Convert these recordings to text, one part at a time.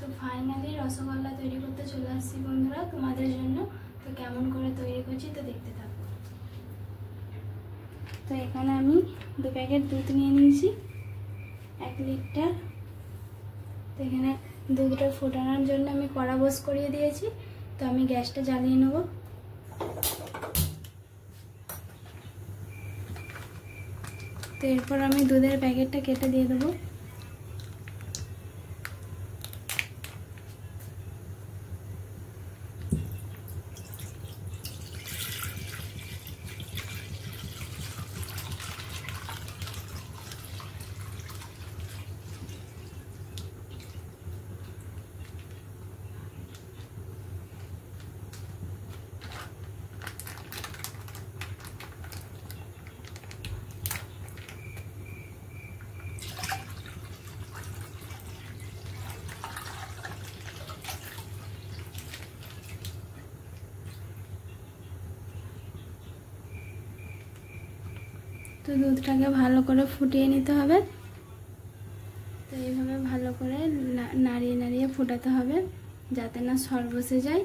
তো ফাইনালি রসগোল্লা তৈরি করতে চলে আসছি বন্ধুরা তোমাদের জন্য। তো কেমন করে তৈরি করছি তো দেখতে থাকো। তো এখানে আমি 2 প্যাকেট দুধ নিয়ে নিয়েছি, 1 লিটার। তো এখানে দুধটা ফোটানোর জন্য আমি কড়া বস করিয়ে দিয়েছি। তো আমি গ্যাসটা জ্বালিয়ে নেব। তো এরপর আমি দুধের প্যাকেটটা কেটে দিয়ে দেবো। তো দুধটাকে ভালো করে ফুটিয়ে নিতে হবে। তো এইভাবে ভালো করে নাড়িয়ে নাড়িয়ে ফোটাতে হবে যাতে না সর বসে যায়।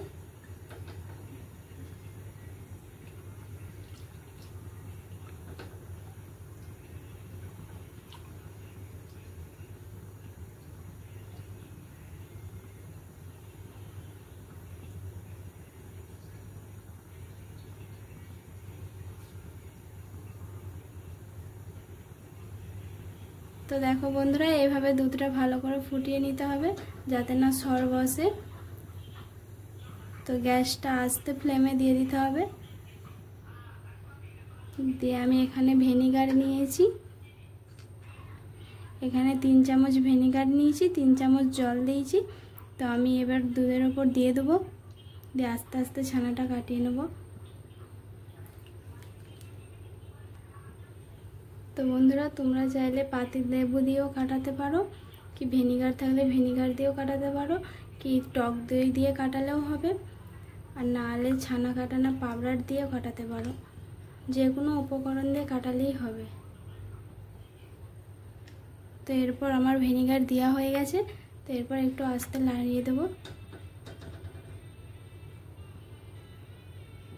তো দেখো বন্ধুরা, এইভাবে দুধটা ভালো করে ফুটিয়ে নিতে হবে যাতে না সর বসে। তো গ্যাসটা আস্তে ফ্লেমে দিয়ে দিতে হবে। দিয়ে আমি এখানে ভিনেগার নিয়েছি, এখানে 3 চামচ ভিনেগার নিয়েছি, 3 চামচ জল দিয়েছি। তো আমি এবার দুধের ওপর দিয়ে দেবো, দিয়ে আস্তে আস্তে ছানাটা কাটিয়ে নেব। তো বন্ধুরা, তোমরা চাইলে পাতিল লেবু দিয়েও কাটাতে পারো, কি ভিনেগার থাকলে ভিনেগার দিয়েও কাটাতে পারো, কি টক দই দিয়ে কাটালেও হবে, আর নাহলে ছানা কাটানো পাউডার দিয়েও কাটাতে পারো। যে কোনো উপকরণ দিয়ে কাটালেই হবে। তো এরপর আমার ভিনেগার দেওয়া হয়ে গেছে। তো এরপর একটু আস্তে নাড়িয়ে দেবো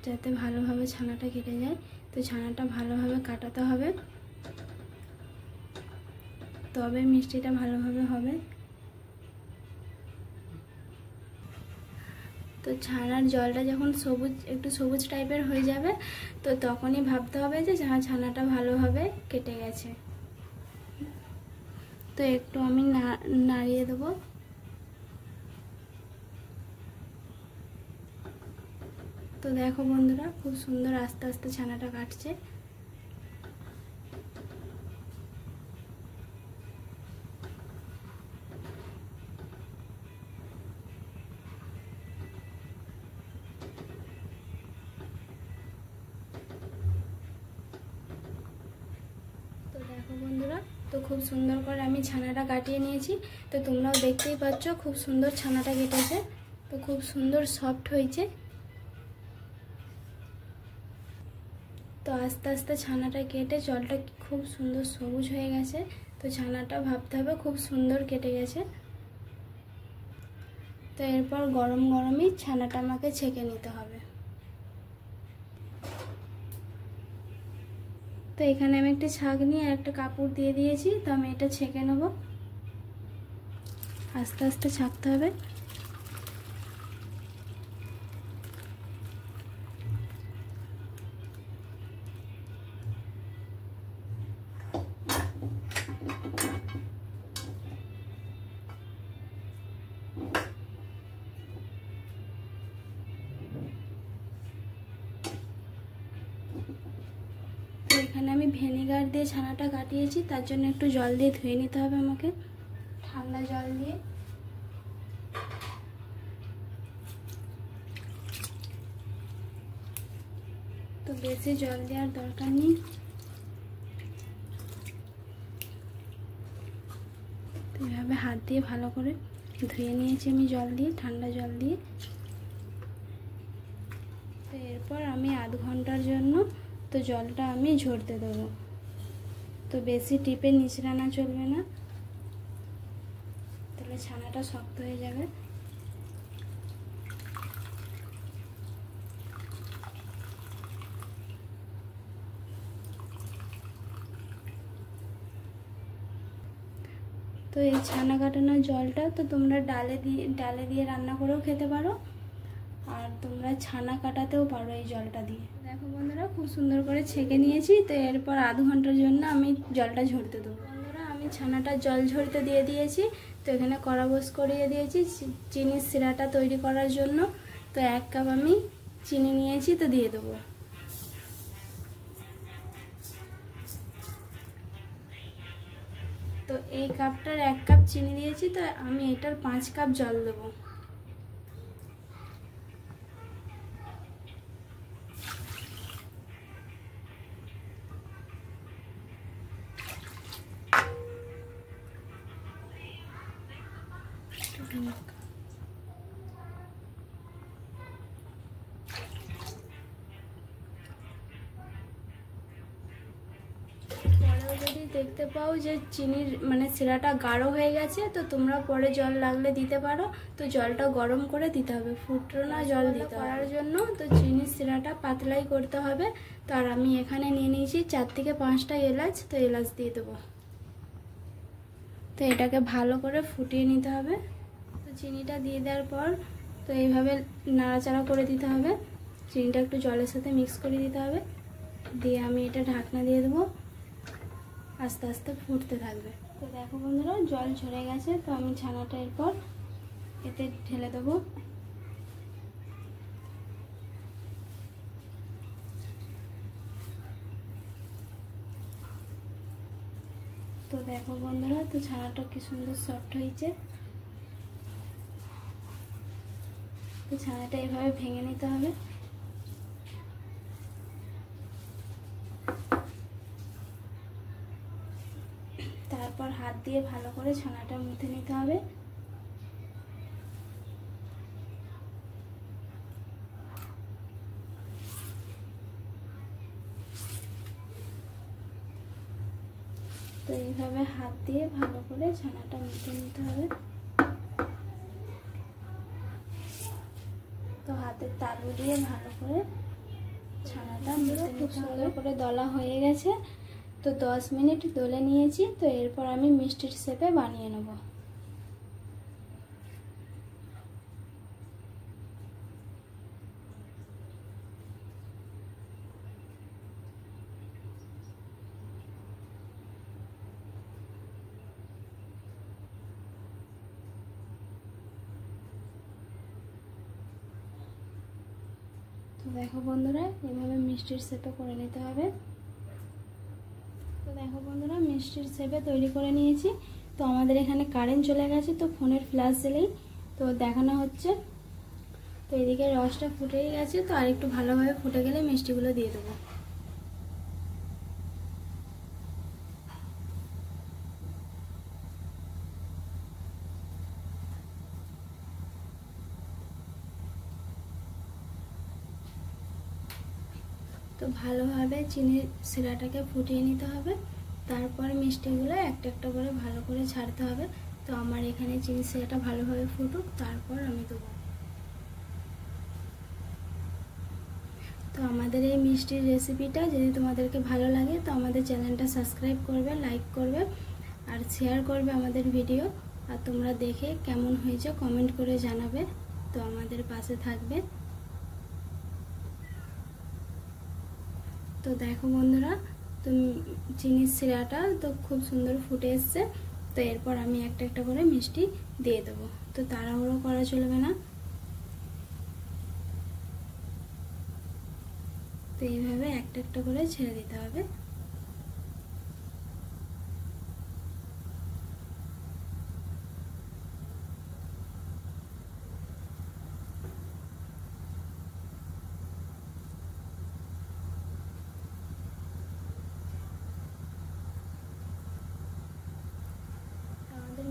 যাতে ভালোভাবে ছানাটা কেটে যায়। তো ছানাটা ভালোভাবে কাটাতে হবে, তবে মিষ্টিটা ভালোভাবে হবে। তো ছানার জলটা যখন একটু সবুজ টাইপের হয়ে যাবে, তো তখনই ভাবতে হবে যে ছানাটা ভালোভাবে কেটে গেছে। তো একটু আমি নাড়িয়ে দেবো। তো দেখো বন্ধুরা, খুব সুন্দর আস্তে আস্তে ছানাটা কাটছে। তো দেখো বন্ধুরা, তো খুব সুন্দর করে আমি ছানাটা কাটিয়ে নিয়েছি। তো তোমরাও দেখতেই পাচ্ছ খুব সুন্দর ছানাটা কেটেছে। তো খুব সুন্দর সফট হয়েছে। তো আস্তে আস্তে ছানাটা কেটে জলটা খুব সুন্দর সবুজ হয়ে গেছে। তো ছানাটা ভাবতে হবে খুব সুন্দর কেটে গেছে। তো এরপর গরম গরমই ছানাটা আমাকে ছেঁকে নিতে হবে। তো এখানে আমি একটি ছাঁকনি আর একটা কাপড় দিয়ে দিয়েছি। তো আমি এটা ছেঁকে নেব। আস্তে আস্তে ছাঁকতে হবে। এখানে আমি ভিনেগার দিয়ে ছানাটা কাটিয়েছি, তার জন্য একটু জল দিয়ে ধুয়ে নিতে হবে আমাকে, ঠান্ডা জল দিয়ে। তো বেশি জল দেওয়ার দরকার নেই। তো এভাবে হাত দিয়ে ভালো করে ধুয়ে নিয়েছি আমি জল দিয়ে, ঠান্ডা জল দিয়ে। তো এরপর আমি আধ ঘন্টার জন্য তো জলটা আমি ঝরতে দেবো। তো বেশি টিপে নিচড়ানো চলবে না, তাহলে তাহলে ছানাটা শক্ত হয়ে যাবে। তো এই ছানা কাটানোর জলটা তো তোমরা ডালে দিয়ে রান্না করেও খেতে পারো, আর তোমরা ছানা কাটাতেও পারো এই জলটা দিয়ে। দেখো বন্ধুরা, খুব সুন্দর করে ছেঁকে নিয়েছি। তো এরপর আধ ঘন্টার জন্য আমি জলটা ঝরতে দেবো। বন্ধুরা, আমি ছানাটা জল ঝরতে দিয়ে দিয়েছি। তো এখানে কড়া বস করিয়ে দিয়েছি চিনির সিরাটা তৈরি করার জন্য। তো 1 কাপ আমি চিনি নিয়েছি, তো দিয়ে দেবো। তো এই কাপটার 1 কাপ চিনি দিয়েছি, তো আমি এটার 5 কাপ জল দেবো। পরেও যদি দেখতে পাও যে চিনির সিরাটা গাঢ় হয়ে গেছে, তো তোমরা পরে জল লাগলে দিতে পারো। তো জলটা গরম করে দিতে হবে, ফুটনা জল দিতে করার জন্য। তো চিনির সিরাটা পাতলাই করতে হবে। তো আর আমি এখানে নিয়ে নিয়েছি 4 থেকে 5টা এলাচ। তো এলাচ দিয়ে দেবো। তো এটাকে ভালো করে ফুটিয়ে নিতে হবে। তো চিনিটা দিয়ে দেওয়ার পর তো এইভাবে নাড়াচাড়া করে দিতে হবে। চিনিটা একটু জলের সাথে মিক্স করে দিতে হবে। দিয়ে আমি এটা ঢাকনা দিয়ে দেবো, আস্তে আস্তে ফুটতে থাকবে। তো দেখো বন্ধুরা, জল ঝরে গেছে। তো আমি ছানাটা এরপর এতে ঢেলে দেবো। তো দেখো বন্ধুরা, তো ছানাটা কি সুন্দর সফট হয়েছে। তো ছানাটা এভাবে ভেঙে নিতে হবে। তারপর হাত দিয়ে ভালো করে ছানাটা মুথে নিতে হবে। তো এইভাবে হাত দিয়ে ভালো করে ছানাটা মুথে নিতে হবে। তো হাতের তালু দিয়ে ভালো করে ছানাটা মুথে খুব সুন্দর করে দলা হয়ে গেছে। তো 10 মিনিট দলে নিয়েছি। তো এরপর আমি মিষ্টির শেপে বানিয়ে নেব। তো দেখো বন্ধুরা, এভাবে মিষ্টির শেপে করে নিতে হবে। তো দেখো বন্ধুরা, মিষ্টির শেপে তৈরি করে নিয়েছি। তো আমাদের এখানে কারেন্ট চলে গেছে, তো ফোনের ফ্ল্যাশ দিলেই তো দেখানো হচ্ছে। তো এদিকে রসটা ফুটেই গেছে। তো আর একটু ভালোভাবে ফুটে গেলে মিষ্টিগুলো দিয়ে দেবো। তো ভালোভাবে চিনির শিরাটাকে ফুটিয়ে নিতে হবে। তারপর মিষ্টিগুলো একটা একটা করে ভালো করে ছাড়তে হবে। তো আমার এখানে চিনির শিরাটা ভালোভাবে ফুটুক, তারপর আমি দেবো। তো আমাদের এই মিষ্টির রেসিপিটা যদি তোমাদেরকে ভালো লাগে, তো আমাদের চ্যানেলটা সাবস্ক্রাইব করবে, লাইক করবে আর শেয়ার করবে আমাদের ভিডিও। আর তোমরা দেখে কেমন হয়েছে কমেন্ট করে জানাবে। তো আমাদের পাশে থাকবে। তো দেখো বন্ধুরা, তো চিনির শিরাটা তো খুব সুন্দর ফুটে এসছে। তো এরপর আমি একটা একটা করে মিষ্টি দিয়ে দেবো। তো তাড়াহুড়ো করা চলবে না। তো এইভাবে একটা একটা করে ছেড়ে দিতে হবে।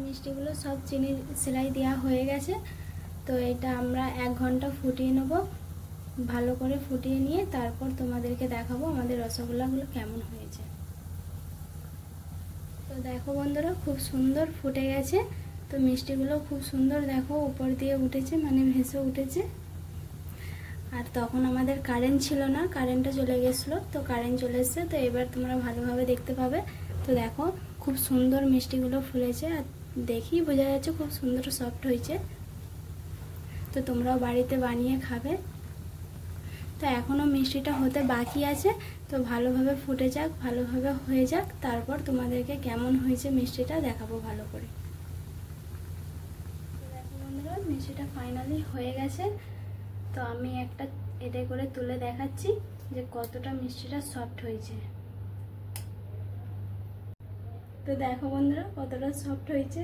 মিষ্টিগুলো সব চিনির সেলাই দেওয়া হয়ে গেছে। তো এটা আমরা 1 ঘন্টা ফুটিয়ে নেব। ভালো করে ফুটিয়ে নিয়ে তারপর তোমাদেরকে দেখাবো আমাদের রসগোল্লাগুলো কেমন হয়েছে। তো দেখো বন্ধুরা, খুব সুন্দর ফুটে গেছে। তো তো মিষ্টিগুলো খুব সুন্দর দেখো উপর দিয়ে উঠেছে, মানে ভেসে উঠেছে। আর তখন আমাদের কারেন্ট ছিল না, কারেন্টটা চলে গেছিলো, তো কারেন্ট চলে এসছে। তো এবার তোমরা ভালোভাবে দেখতে পাবে। তো দেখো খুব সুন্দর মিষ্টিগুলো ফুলেছে, আর দেখেই বোঝা যাচ্ছে খুব সুন্দর সফট হয়েছে। তো তোমরাও বাড়িতে বানিয়ে খাবে। তো এখনও মিষ্টিটা হতে বাকি আছে, তো ভালোভাবে ফুটে যাক, ভালোভাবে হয়ে যাক, তারপর তোমাদেরকে কেমন হয়েছে মিষ্টিটা দেখাবো ভালো করে। দেখো বন্ধুরা, মিষ্টিটা ফাইনালি হয়ে গেছে। তো আমি একটা এতে করে তুলে দেখাচ্ছি যে কতটা মিষ্টিটা সফট হয়েছে। তো দেখো বন্ধুরা কতটা সফট হয়েছে।